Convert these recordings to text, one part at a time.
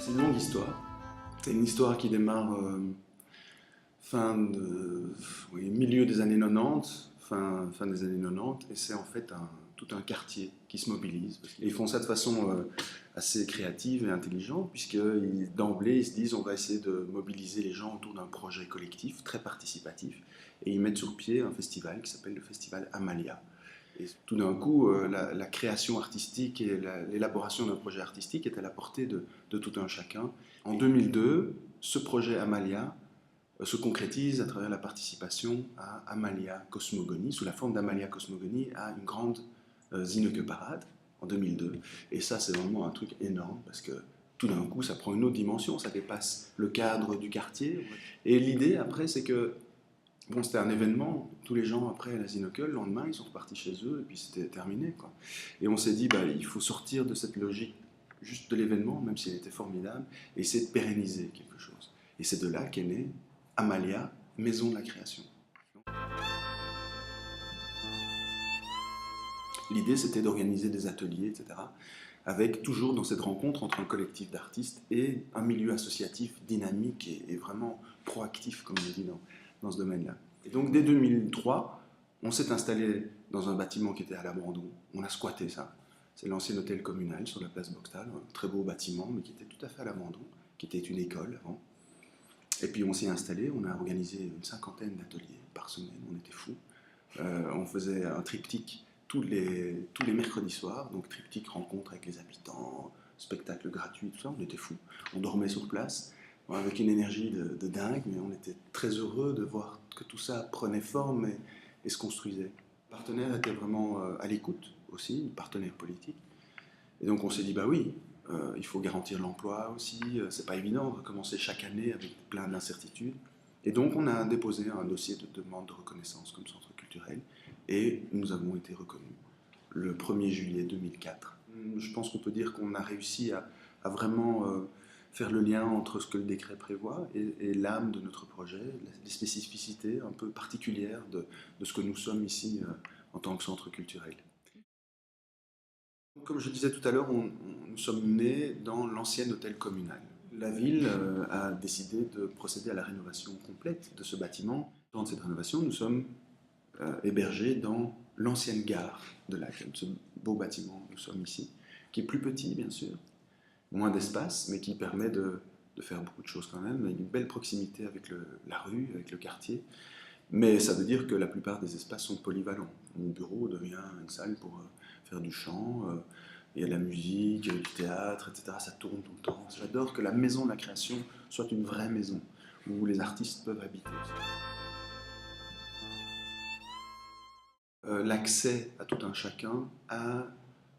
C'est une longue histoire. C'est une histoire qui démarre milieu des années 90, fin des années 90, et c'est en fait tout un quartier qui se mobilise. Et ils font ça de façon assez créative et intelligente, puisque d'emblée ils se disent on va essayer de mobiliser les gens autour d'un projet collectif très participatif, et ils mettent sur pied un festival qui s'appelle le festival Amalia. Et tout d'un coup, la création artistique et l'élaboration d'un projet artistique est à la portée de tout un chacun. En 2002, ce projet Amalia se concrétise à travers la participation à Amalia Cosmogonie, sous la forme d'Amalia Cosmogonie, à une grande Zinneke Parade en 2002. Et ça, c'est vraiment un truc énorme parce que tout d'un coup, ça prend une autre dimension, ça dépasse le cadre du quartier. Et l'idée, après, c'est que bon, c'était un événement, tous les gens après la Zinneke, le lendemain, ils sont repartis chez eux et puis c'était terminé, quoi. Et on s'est dit, bah, il faut sortir de cette logique juste de l'événement, même s'il était formidable, et essayer de pérenniser quelque chose. Et c'est de là qu'est née Amalia, Maison de la Création. L'idée, c'était d'organiser des ateliers, etc., avec toujours dans cette rencontre entre un collectif d'artistes et un milieu associatif dynamique et vraiment proactif, comme on dit dans ce domaine-là. Et donc, dès 2003, on s'est installé dans un bâtiment qui était à l'abandon. On a squatté ça. C'est l'ancien hôtel communal sur la place Boxtal, un très beau bâtiment, mais qui était tout à fait à l'abandon, qui était une école avant. Et puis on s'y est installé, on a organisé une cinquantaine d'ateliers par semaine, on était fous. On faisait un triptyque tous les mercredis soirs, donc triptyque rencontre avec les habitants, spectacle gratuit, tout ça, on était fous. On dormait sur place, avec une énergie de dingue, mais on était très heureux de voir que tout ça prenait forme et se construisait. Le partenaire était vraiment à l'écoute aussi, le partenaire politique. Et donc on s'est dit, bah oui, il faut garantir l'emploi aussi, c'est pas évident de recommencer chaque année avec plein d'incertitudes. Et donc on a déposé un dossier de demande de reconnaissance comme centre culturel et nous avons été reconnus le 1er juillet 2004. Je pense qu'on peut dire qu'on a réussi à vraiment faire le lien entre ce que le décret prévoit et l'âme de notre projet, les spécificités un peu particulières de ce que nous sommes ici en tant que centre culturel. Comme je disais tout à l'heure, nous sommes nés dans l'ancien hôtel communal. La ville a décidé de procéder à la rénovation complète de ce bâtiment. Dans cette rénovation, nous sommes hébergés dans l'ancienne gare de Laken, ce beau bâtiment où nous sommes ici, qui est plus petit bien sûr, moins d'espace, mais qui permet de faire beaucoup de choses quand même, avec une belle proximité avec la rue, avec le quartier. Mais ça veut dire que la plupart des espaces sont polyvalents. Mon bureau devient une salle pour faire du chant, il y a de la musique, du théâtre, etc. Ça tourne tout le temps. J'adore que la maison de la création soit une vraie maison où les artistes peuvent habiter. L'accès à tout un chacun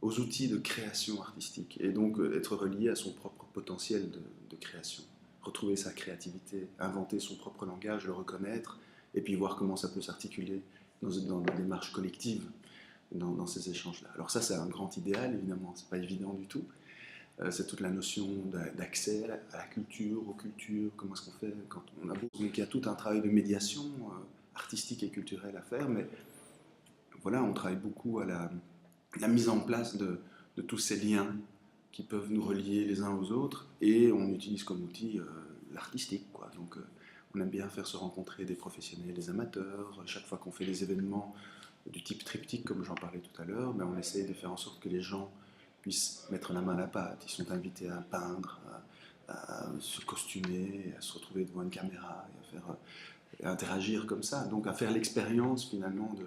aux outils de création artistique et donc être relié à son propre potentiel de création. Retrouver sa créativité, inventer son propre langage, le reconnaître et puis voir comment ça peut s'articuler dans des démarches collectives dans ces échanges-là. Alors ça, c'est un grand idéal, évidemment, c'est pas évident du tout. C'est toute la notion d'accès à la culture, aux cultures, comment est-ce qu'on fait quand on a beau. Donc il y a tout un travail de médiation artistique et culturelle à faire, mais voilà, on travaille beaucoup à la mise en place de tous ces liens qui peuvent nous relier les uns aux autres, et on utilise comme outil l'artistique, quoi. Donc on aime bien faire se rencontrer des professionnels, des amateurs. Chaque fois qu'on fait des événements du type triptyque, comme j'en parlais tout à l'heure, ben on essaie de faire en sorte que les gens puissent mettre la main à la pâte. Ils sont invités à peindre, à se costumer, à se retrouver devant une caméra, et à interagir comme ça. Donc à faire l'expérience finalement de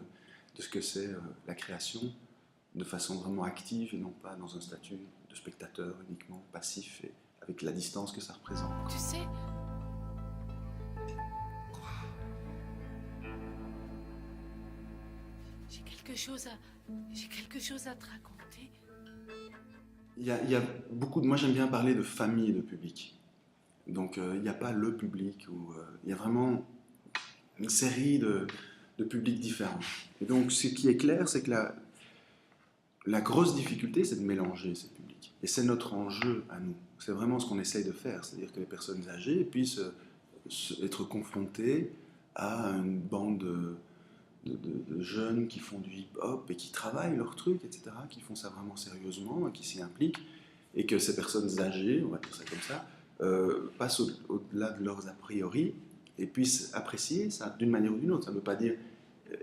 ce que c'est la création de façon vraiment active et non pas dans un statut de spectateur uniquement passif et avec la distance que ça représente. Tu sais, j'ai quelque chose à te raconter. Il y a beaucoup de... Moi j'aime bien parler de famille et de public. Donc il n'y a pas le public, il y a vraiment une série de publics différents. Et donc ce qui est clair, c'est que la grosse difficulté, c'est de mélanger ces publics. Et c'est notre enjeu à nous. C'est vraiment ce qu'on essaye de faire. C'est-à-dire que les personnes âgées puissent être confrontées à une bande de jeunes qui font du hip-hop et qui travaillent leur truc, etc., qui font ça vraiment sérieusement et qui s'y impliquent. et que ces personnes âgées, on va dire ça comme ça, passent au-delà de leurs a priori et puissent apprécier ça d'une manière ou d'une autre. Ça ne veut pas dire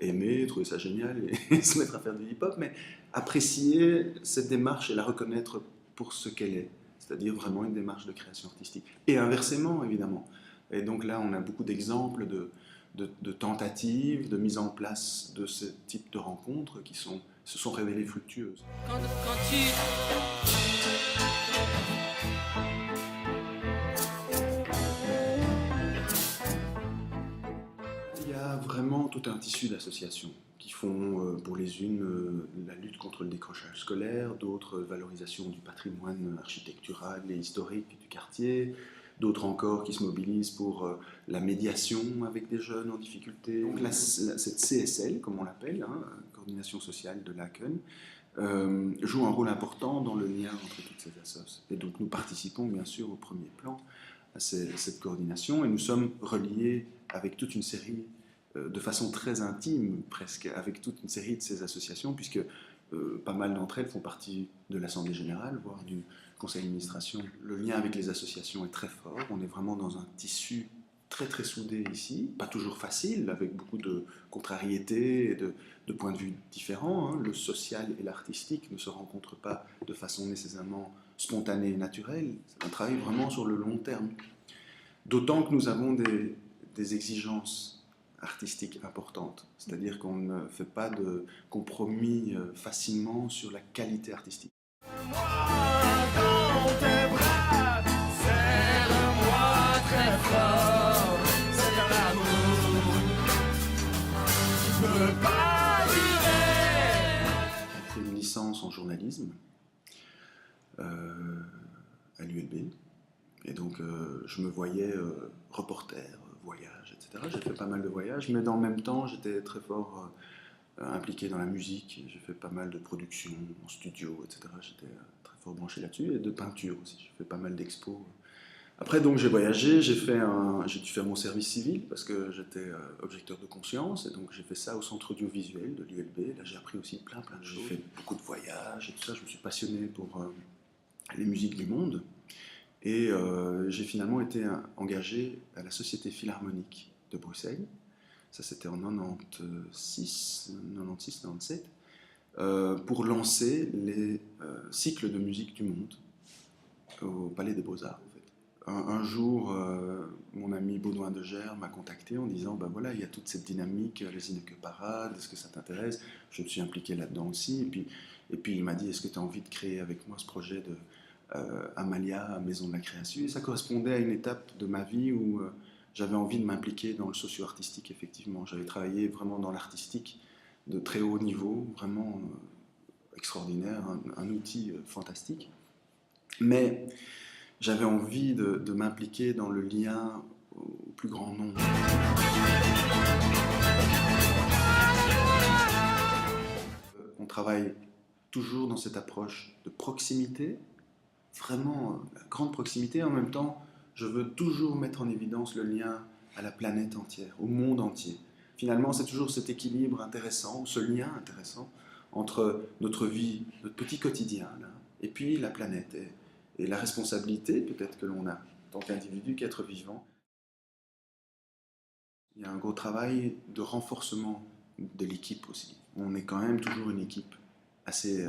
aimer, trouver ça génial et se mettre à faire du hip-hop, mais apprécier cette démarche et la reconnaître pour ce qu'elle est, c'est-à-dire vraiment une démarche de création artistique. Et inversement, évidemment. Et donc là, on a beaucoup d'exemples de tentatives, de mise en place de ce type de rencontres qui se sont révélées fructueuses. Quand tu... Il y a vraiment tout un tissu d'associations qui font, pour les unes, la lutte contre le décrochage scolaire, d'autres, valorisation du patrimoine architectural et historique du quartier, d'autres encore qui se mobilisent pour la médiation avec des jeunes en difficulté. Donc cette CSL, comme on l'appelle, hein, Coordination sociale de Laken, joue un rôle important dans le lien entre toutes ces associations. Et donc nous participons bien sûr au premier plan à cette coordination et nous sommes reliés avec toute une série, de façon très intime presque, avec toute une série de ces associations, puisque pas mal d'entre elles font partie de l'Assemblée Générale, voire du Conseil d'administration. Le lien avec les associations est très fort, on est vraiment dans un tissu très très soudé ici, pas toujours facile, avec beaucoup de contrariétés et de points de vue différents. Hein. Le social et l'artistique ne se rencontrent pas de façon nécessairement spontanée et naturelle, c'est un travail vraiment sur le long terme. D'autant que nous avons des exigences artistique importante, c'est-à-dire qu'on ne fait pas de compromis facilement sur la qualité artistique. Dans tes bras, serre-moi très fort, c'est un amour qui peut pas durer. J'ai fait une licence en journalisme à l'ULB, et donc je me voyais reporter, voyage, etc. J'ai fait pas mal de voyages, mais dans le même temps, j'étais très fort impliqué dans la musique. J'ai fait pas mal de productions en studio, etc. J'étais très fort branché là-dessus, et de peinture aussi. J'ai fait pas mal d'expos. Après, donc, j'ai voyagé, j'ai dû faire mon service civil parce que j'étais objecteur de conscience, et donc j'ai fait ça au centre audiovisuel de l'ULB. Là, j'ai appris aussi plein de choses. J'ai fait beaucoup de voyages et tout ça. Je me suis passionné pour les musiques du monde. Et j'ai finalement été engagé à la Société Philharmonique de Bruxelles. Ça, c'était en 96-97, pour lancer les cycles de musique du monde au Palais des Beaux-Arts. En fait. Un jour, mon ami Baudouin de Gers m'a contacté en disant ben voilà, il y a toute cette dynamique, les Ineke Parades, est-ce que ça t'intéresse? Je me suis impliqué là-dedans aussi. Et puis il m'a dit est-ce que tu as envie de créer avec moi ce projet de Amalia, Maison de la Création. Et ça correspondait à une étape de ma vie où j'avais envie de m'impliquer dans le socio-artistique, effectivement. J'avais travaillé vraiment dans l'artistique de très haut niveau, vraiment extraordinaire, un outil fantastique. Mais j'avais envie de m'impliquer dans le lien au plus grand nombre. On travaille toujours dans cette approche de proximité, vraiment la grande proximité. En même temps, je veux toujours mettre en évidence le lien à la planète entière, au monde entier. Finalement, c'est toujours cet équilibre intéressant, ce lien intéressant entre notre vie, notre petit quotidien, là, et puis la planète, et la responsabilité peut-être que l'on a, en tant qu'individu, qu'être vivant. Il y a un gros travail de renforcement de l'équipe aussi. On est quand même toujours une équipe assez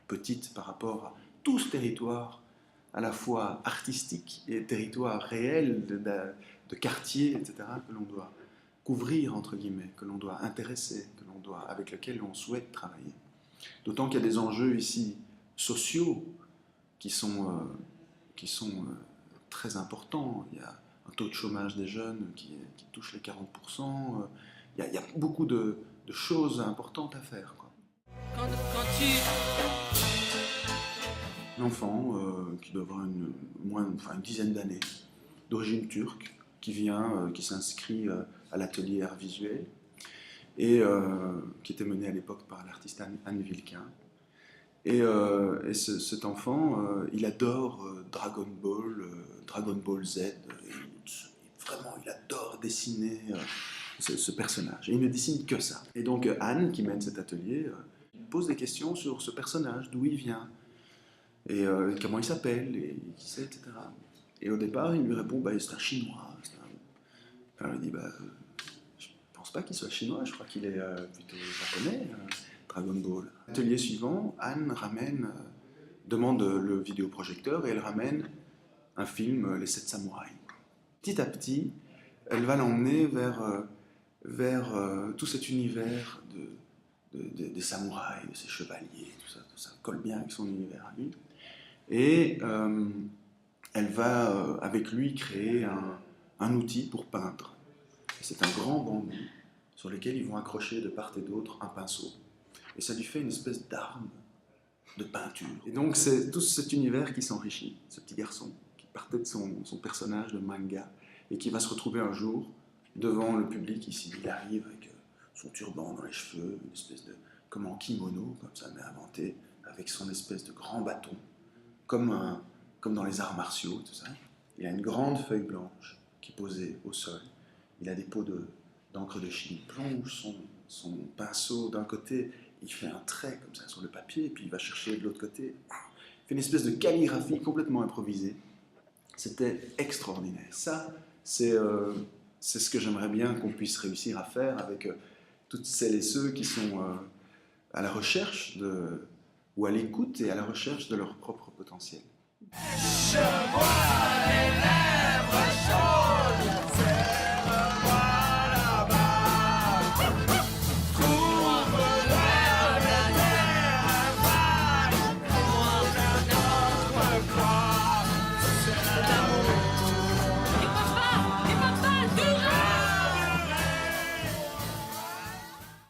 petite par rapport à tout ce territoire, à la fois artistique et territoire réel de quartier, etc., que l'on doit couvrir, entre guillemets, que l'on doit intéresser, avec lequel on souhaite travailler. D'autant qu'il y a des enjeux ici sociaux qui sont très importants. Il y a un taux de chômage des jeunes qui touche les 40%. Il y a beaucoup de choses importantes à faire, quoi. Quand tu... Un enfant qui doit avoir une dizaine d'années, d'origine turque, qui s'inscrit à l'atelier art visuel, et qui était mené à l'époque par l'artiste Anne Vilquin. Et cet enfant, il adore Dragon Ball Z, vraiment, il adore dessiner ce personnage. Et il ne dessine que ça. Et donc Anne, qui mène cet atelier, pose des questions sur ce personnage, d'où il vient. Et comment il s'appelle, et qui c'est, etc. Et au départ, il lui répond, bah, c'est un Chinois. Alors il dit, bah, je pense pas qu'il soit chinois, je crois qu'il est plutôt japonais, Dragon Ball. Atelier suivant, Anne demande le vidéoprojecteur et elle ramène un film, Les 7 samouraïs. Petit à petit, elle va l'emmener vers tout cet univers des samouraïs, de ces chevaliers, tout ça colle bien avec son univers à lui. Et elle va avec lui créer un outil pour peindre. C'est un grand bambou sur lequel ils vont accrocher de part et d'autre un pinceau. Et ça lui fait une espèce d'arme de peinture. Et donc c'est tout cet univers qui s'enrichit, ce petit garçon qui partait de son personnage de manga et qui va se retrouver un jour devant le public ici. Il arrive avec son turban dans les cheveux, une espèce de, comme en kimono, comme ça, mais inventé, avec son espèce de grand bâton, comme dans les arts martiaux, tout ça. Il a une grande feuille blanche qui est posée au sol. Il a des pots d'encre de Chine. Il plonge son pinceau d'un côté, il fait un trait comme ça sur le papier, et puis il va chercher de l'autre côté. Il fait une espèce de calligraphie complètement improvisée. C'était extraordinaire. Ça, c'est ce que j'aimerais bien qu'on puisse réussir à faire avec toutes celles et ceux qui sont à la recherche ou à l'écoute et à la recherche de leur propre potentiel. Je vois les lèvres chaudes.